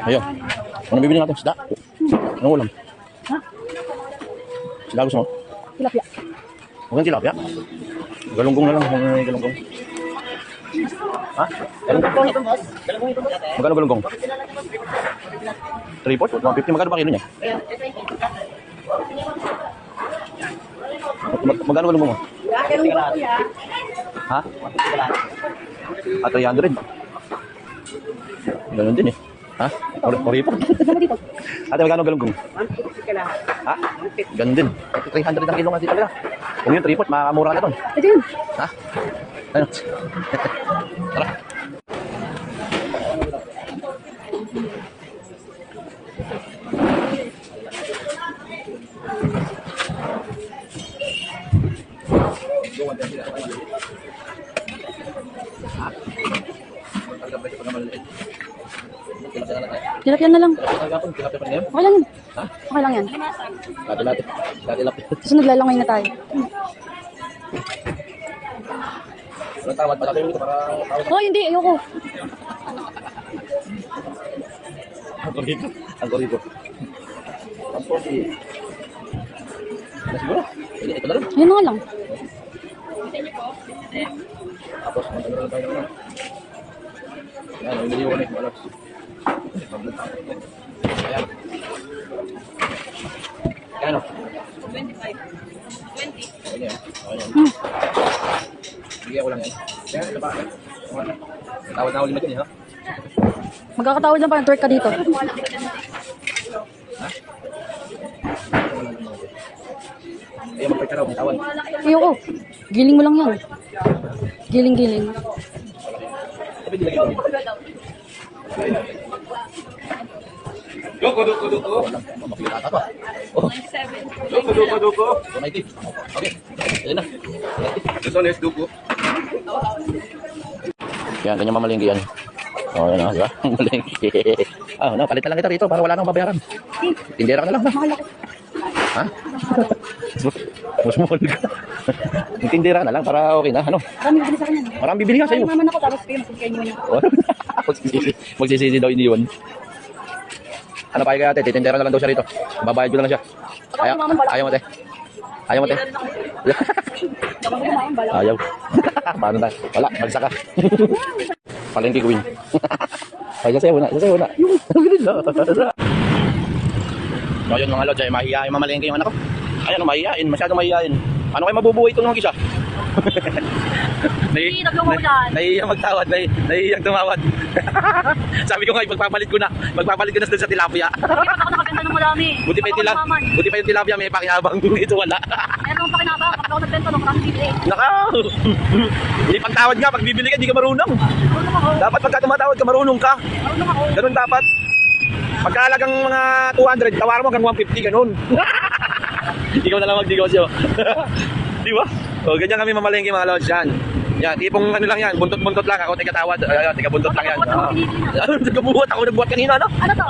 Ayun. Ano bibili natin? Isda? Anong ulam? Ha? Isda gusto mo? Tilapia. Huwag yung tilapia. Galunggong na lang. Huwag yung galunggong. Ha? Galunggong ito, boss. Galunggong ito, boss. Magkano galunggong? 3-4? 150. Magkano ba kilo niya? Magkano galunggong mo? Ha? 300. Ganun din eh. Ha? Oripo. Ate, magkano galunggong? 150 ka lang. Ha? Ganun din. 300 ang kilo nga dito talaga. Kung yun, 3-4, makamura ka na ito. Ito yun. Ha? Ano? Tara. Tilapia na lang. Okay lang yun. Ha? Okay lang yan. Lati-lati. Susunod lalangay na tayo. Walang tawad pala kayo dito para tawad. Oh, hindi. Ayoko. Ang korito. Ang korito. Ang korito. Ano siguro? Ito na lang. Yun na nga lang. Tapos, magkano lang tayo naman. Yan, yung niliwan eh. Alas. Ayan. Kano? 25. 20. Ayan. Ayan. Bigyan ko lang yan. Kaya, ito pa. Tawad-tawad naman yun, ha? Magkakatawad lang pa ng twerk ka dito. Ha? Ayan, magpay ka raw. Tawad. Ayoko. Giling mo lang yan. Giling-giling. Sabi nila ito. Duko. Makikita ka pa. Oh. 97. Duko. 290. Okay. Ayan na. This one is duko. Yan, ganyan mamalingki yan. Oh, yan na, di ba? Mamalingki. Ah, palit na lang ito rito para wala nang babayaran. Tindera ka na lang. Mahal ako. Ha? Mas mahal ka. Yung tindera ka na lang para okay na. Ano? Marami bibili sa kanya. Marami bibili nga sa'yo. Maman ako tapos kayo magkakainin niyo. Magsisisi daw iniwan. Ano pa kaya ate? Titindera na lang daw siya rito. Babayad ko na lang siya. Ayaw mo ate. Ayaw mo ate. Ayaw. Paano na? Wala, bagsak ka. Palengke queen. Ay, sasayaw na. So, yun mga lods, mahihayin mamalengke yung anak ko. Ayan, mahihayin, masyadong mahihayin. Ano kayo mabubuhay itong mga isa? Nahihiyang magtawad, nahihiyang tumawad. Sabi ko nga, magpapalit ko na doon sa tilapia. Bakit ako nakaganda ng marami? Buti pa yung tilapia, may pakinabang. Ito wala. Meron pa kinabang. Bakit ako nagbenta ng maraming bibili? Nakaw! Hindi pagtawad nga, pag bibili ka, hindi ka marunong. Marunong ako. Dapat pagka tumatawad ka, marunong ka. Marunong ako. Ganun dapat. Pagkahalagang mga 200, tawaran mo hanggang 150, ganun. Ikaw na lang magnegosyo. Di ba? O, ganyan kami mamalengke mga lods, yan. Yan, tipong ano lang yan, buntot-buntot lang. Ako tiga-tawad, tiga-buntot lang yan. Tiga-buhat, ako nagbuhat kanina, no? Ano to?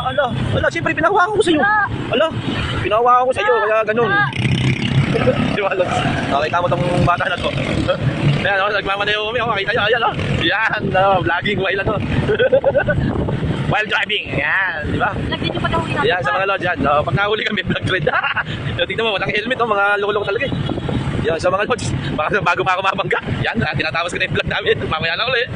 Ala, siyempre pinahawakan ko sa'yo. Ala, pinahawakan ko sa'yo, kaya ganun. Di ba, lods? Okay, tama tong bata na to. Ayan, nagmamanayo kami, makita nyo, ayan, yan, vlogging, while ano. While driving, yan, di ba? Nag-video pa daw natin. Yan, sa mga lods, yan. Pag nahuli kami, vlog trend. Tingnan mo, walang helmet, mga loko-loko talaga eh. Yan, sa mga lods, bago pa ako mabangga. Yan, tinatapos ko na yung vlog namin. Mamaya na ulit.